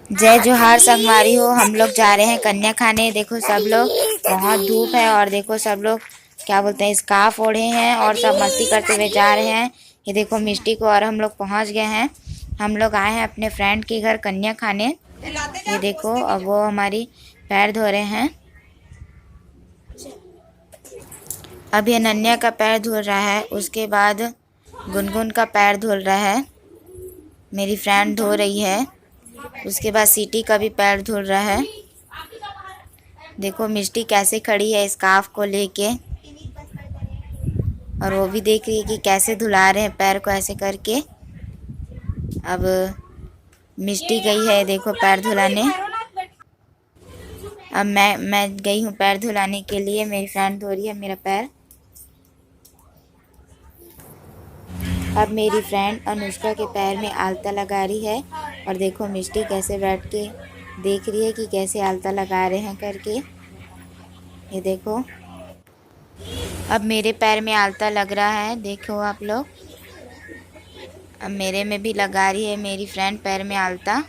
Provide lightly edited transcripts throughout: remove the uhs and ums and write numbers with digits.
जय जोहार संगवारी हो। हम लोग जा रहे हैं कन्या खाने। देखो सब लोग, बहुत धूप है और देखो सब लोग क्या बोलते हैं, स्कार्फ ओढ़े हैं और सब मस्ती करते हुए जा रहे हैं। ये देखो मिष्टी को और हम लोग पहुंच गए हैं। हम लोग आए हैं अपने फ्रेंड के घर कन्या खाने। ये देखो अब वो हमारी पैर धो रहे हैं। अब ये नन्या का पैर धुल रहा है, उसके बाद गुनगुन का पैर धुल रहा है, मेरी फ्रेंड धो रही है। उसके बाद सीटी का भी पैर धुल रहा है। देखो मिष्टी कैसे खड़ी है स्कार्फ को लेके, और वो भी देख रही है कि कैसे धुला रहे हैं पैर को ऐसे करके। अब मिष्टी गई है देखो पैर धुलाने। अब मैं गई हूँ पैर धुलाने के लिए। मेरी फ्रेंड धो रही है मेरा पैर। अब मेरी फ्रेंड अनुष्का के पैर में आलता लगा रही है, और देखो मिष्टी कैसे बैठ के देख रही है कि कैसे आलता लगा रहे हैं करके। ये देखो अब मेरे पैर में आलता लग रहा है, देखो आप लोग। अब मेरे में भी लगा रही है मेरी फ्रेंड पैर में आलता,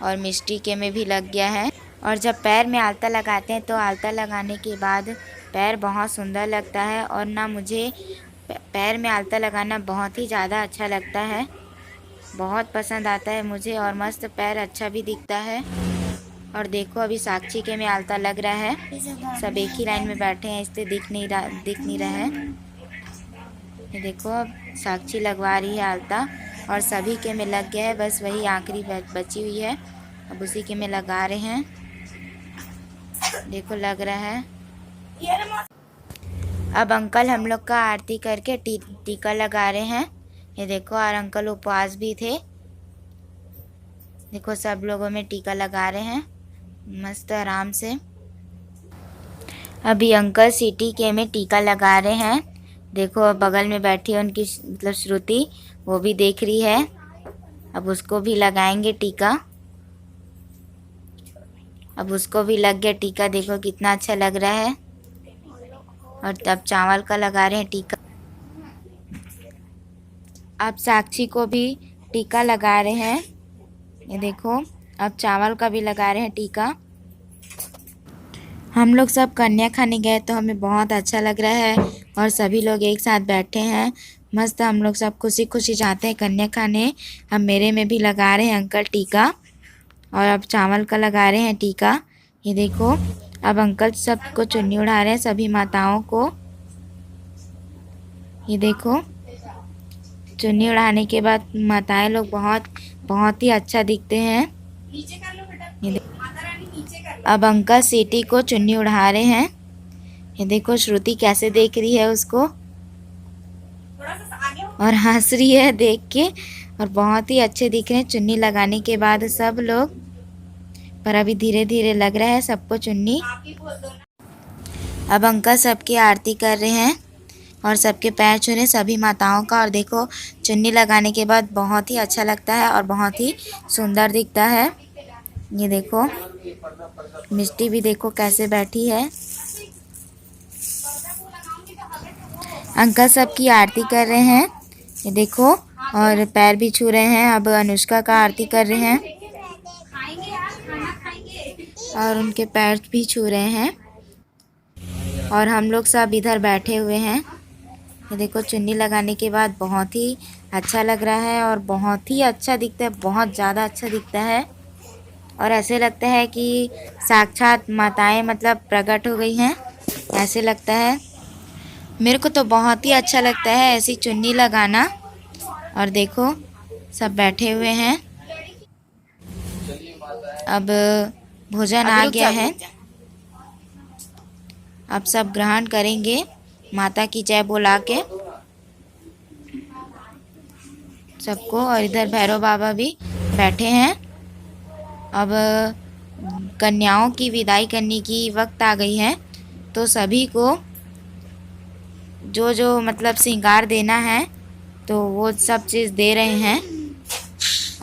और मिष्टी के में भी लग गया है। और जब पैर में आलता लगाते हैं तो आलता लगाने के बाद पैर बहुत सुंदर लगता है, और ना मुझे पैर में आलता लगाना बहुत ही ज़्यादा अच्छा लगता है, बहुत पसंद आता है मुझे, और मस्त पैर अच्छा भी दिखता है। और देखो अभी साक्षी के में आलता लग रहा है। सब एक ही लाइन में बैठे हैं, इससे दिख नहीं रहा है। ये देखो अब साक्षी लगवा रही है आलता, और सभी के में लग गया है, बस वही आखिरी बची हुई है, अब उसी के में लगा रहे हैं। देखो लग रहा है। अब अंकल हम लोग का आरती करके टीका लगा रहे हैं। ये देखो, और अंकल उपवास भी थे। देखो सब लोगों में टीका लगा रहे हैं मस्त आराम से। अभी अंकल सीटी के में टीका लगा रहे हैं। देखो बगल में बैठी है उनकी मतलब श्रुति, वो भी देख रही है। अब उसको भी लगाएंगे टीका। अब उसको भी लग गया टीका, देखो कितना अच्छा लग रहा है। और तब चावल का लगा रहे हैं टीका। अब साक्षी को भी टीका लगा रहे हैं। ये देखो अब चावल का भी लगा रहे हैं टीका। हम लोग सब कन्या खाने गए तो हमें बहुत अच्छा लग रहा है, और सभी लोग एक साथ बैठे हैं मस्त। हम लोग सब खुशी खुशी जाते हैं कन्या खाने। हम मेरे में भी लगा रहे हैं अंकल टीका, और अब चावल का लगा रहे हैं टीका। ये देखो अब अंकल सबको चुन्नी उड़ा रहे हैं, सभी माताओं को। ये देखो चुन्नी उड़ाने के बाद माताएं लोग बहुत ही अच्छा दिखते हैं। अब अंकल सीटी को चुन्नी उड़ा रहे हैं। ये देखो श्रुति कैसे देख रही है उसको, और हंस रही है देख के, और बहुत ही अच्छे दिख रहे हैं चुन्नी लगाने के बाद सब लोग। पर अभी धीरे धीरे लग रहा है सबको चुन्नी। अब अंकल सबकी आरती कर रहे हैं और सबके पैर छू रहे हैं सभी माताओं का। और देखो चुन्नी लगाने के बाद बहुत ही अच्छा लगता है और बहुत ही सुंदर दिखता है। ये देखो मिष्टी भी देखो कैसे बैठी है। अंकल सबकी आरती कर रहे हैं, ये देखो, और पैर भी छू रहे हैं। अब अनुष्का का आरती कर रहे हैं, और उनके पैर भी छू रहे हैं। और हम लोग सब इधर बैठे हुए हैं। ये देखो चुन्नी लगाने के बाद बहुत ही अच्छा लग रहा है, और बहुत ही अच्छा दिखता है, बहुत ज़्यादा अच्छा दिखता है। और ऐसे लगता है कि साक्षात माताएं मतलब प्रकट हो गई हैं, ऐसे लगता है। मेरे को तो बहुत ही अच्छा लगता है ऐसी चुन्नी लगाना। और देखो सब बैठे हुए हैं। अब भोजन आ गया है, अब सब ग्रहण करेंगे माता की जय बुला के सबको। और इधर भैरव बाबा भी बैठे हैं। अब कन्याओं की विदाई करने की वक्त आ गई है, तो सभी को जो जो मतलब श्रृंगार देना है तो वो सब चीज़ दे रहे हैं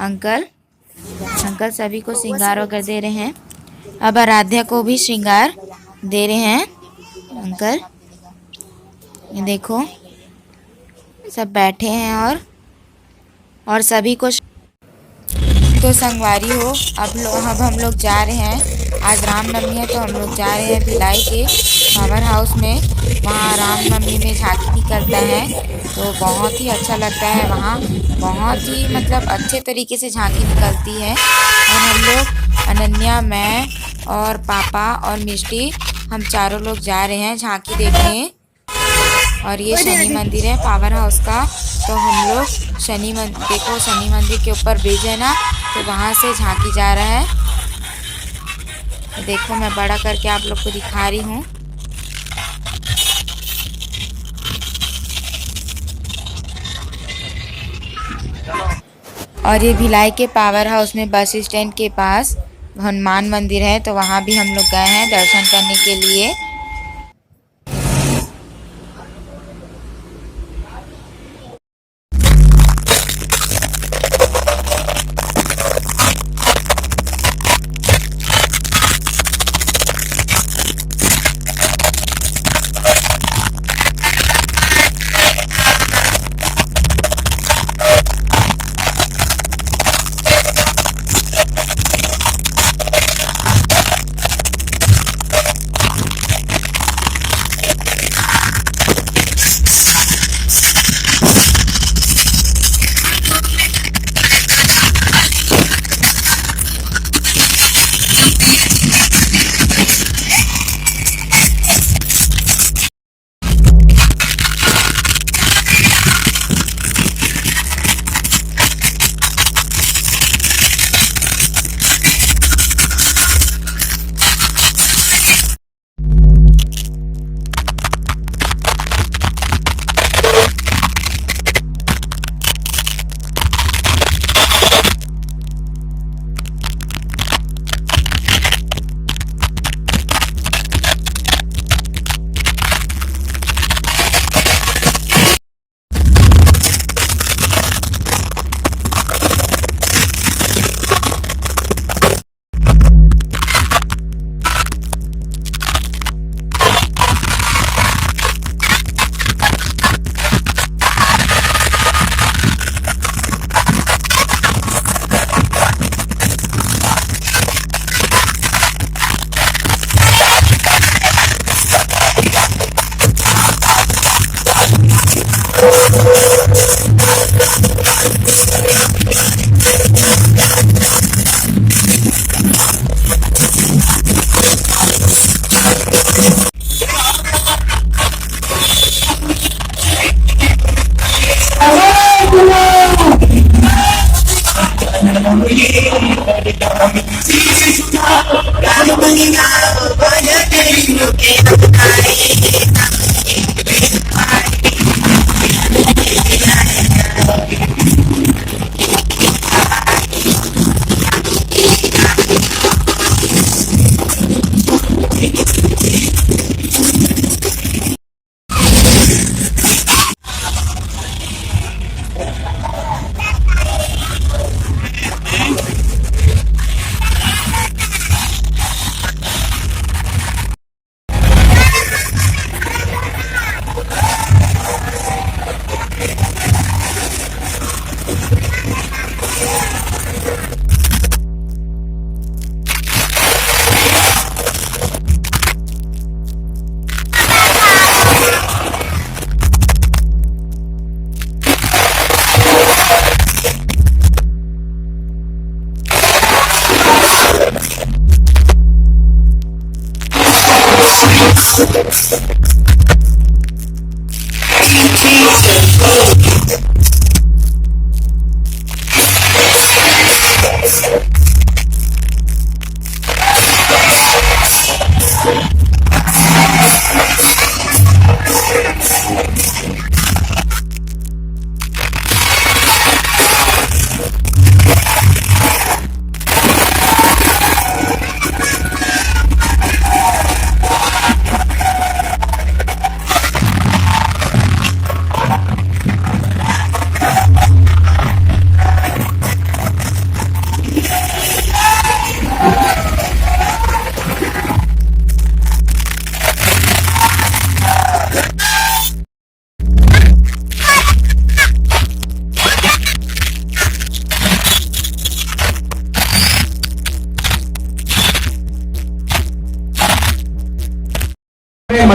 अंकल सभी को श्रृंगार वगैरह दे रहे हैं। अब आराध्या को भी श्रृंगार दे रहे हैं अंकल। ये देखो सब बैठे हैं, और सभी को तो संगवारी हो, अब हम लोग जा रहे हैं। आज रामनवमी है तो हम लोग जा रहे हैं भिलाई के पावर हाउस में। वहाँ रामनवमी में झांकी निकलता है तो बहुत ही अच्छा लगता है। वहाँ बहुत ही मतलब अच्छे तरीके से झांकी निकलती है। और हम लोग अनन्या, मैं और पापा और मिष्टी, हम चारों लोग जा रहे हैं झांकी देखने। और ये शनि मंदिर है पावर हाउस का। तो हम लोग देखो शनि मंदिर के ऊपर ब्रिज है ना, तो वहाँ से झांकी जा रहा है। तो देखो मैं बड़ा करके आप लोग को दिखा रही हूँ। और ये भिलाई के पावर हाउस में बस स्टैंड के पास हनुमान मंदिर है, तो वहाँ भी हम लोग गए हैं दर्शन करने के लिए।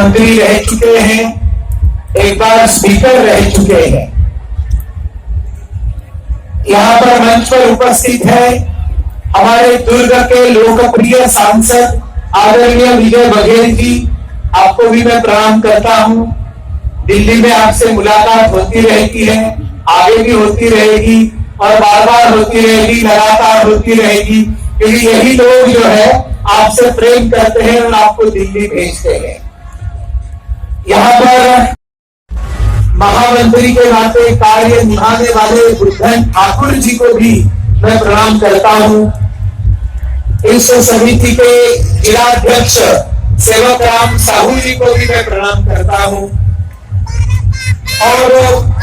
मंत्री रह चुके हैं, एक बार स्पीकर रह चुके हैं। यहाँ पर मंच पर उपस्थित है हमारे दुर्ग के लोकप्रिय सांसद आदरणीय विजय बघेल जी, आपको भी मैं प्रणाम करता हूँ। दिल्ली में आपसे मुलाकात होती रहती है, आगे भी होती रहेगी और बार बार होती रहेगी, लगातार होती रहेगी, क्योंकि यही लोग जो है आपसे प्रेम करते हैं और आपको दिल्ली भेजते हैं। यहाँ पर महामंत्री के नाते कार्य निभाने वाले बुद्धन ठाकुर जी को भी मैं प्रणाम करता हूँ। इस समिति के जिलाध्यक्ष सेवक राम साहू जी को भी मैं प्रणाम करता हूँ। और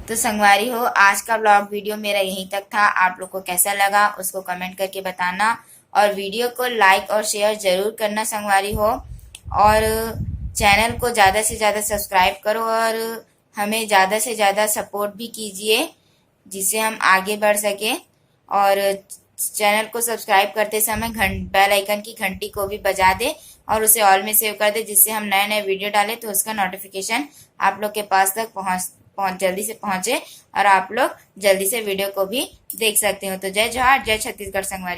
तो संगवारी हो, आज का ब्लॉग वीडियो मेरा यहीं तक था। आप लोग को कैसा लगा उसको कमेंट करके बताना और वीडियो को लाइक और शेयर जरूर करना संगवारी हो। और चैनल को ज़्यादा से ज़्यादा सब्सक्राइब करो और हमें ज़्यादा से ज़्यादा सपोर्ट भी कीजिए, जिससे हम आगे बढ़ सके। और चैनल को सब्सक्राइब करते समय बेल आइकन की घंटी को भी बजा दे और उसे ऑल में सेव कर दे, जिससे हम नए नए वीडियो डालें तो उसका नोटिफिकेशन आप लोग के पास तक जल्दी से पहुंचे और आप लोग जल्दी से वीडियो को भी देख सकते हो। तो जय जोहार, जय छत्तीसगढ़ संगवारी।